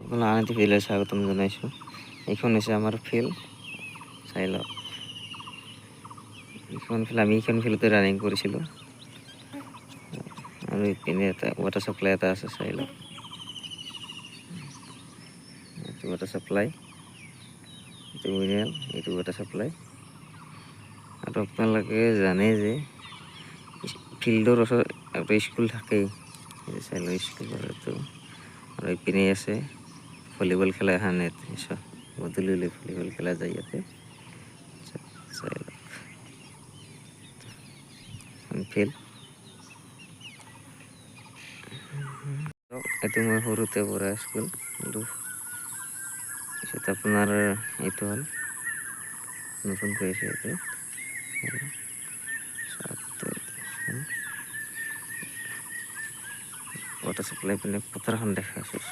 আনতি ফিল্ডলৈ স্বাগতম জনাইছোঁ। এইখন হৈছে আমাৰ ফিল্ড, চাই লওক। এইখন ফিল্ডতে ৰানিং কৰিছিলোঁ। আৰু ইপিনে এটা ৱাটাৰ ছাপ্লাই এটা আছে, চাই লওক। এইটো ৱাটাৰ ছাপ্লাই, এইটো মিনাৰেল, এইটো ৱাটাৰ ছাপ্লাই। আৰু আপোনালোকে জানে যে ফিল্ডৰ ওচৰত এটা স্কুল থাকেই, চাই লওক স্কুলৰ এইটো। আৰু ইপিনে আছে ভলীবল খেলা এখন নেট, গধূলি ভলীবল খেলা যায় ইয়াতে, চাই লওক। ফিল্ড এইটো মই সৰুতে পঢ়া স্কুল, কিন্তু পিছত আপোনাৰ এইটো হ'ল নতুন কৰিছে এইটো। ৱাটাৰ ছাপ্লাই পিনে পথাৰখন দেখাইছোঁ।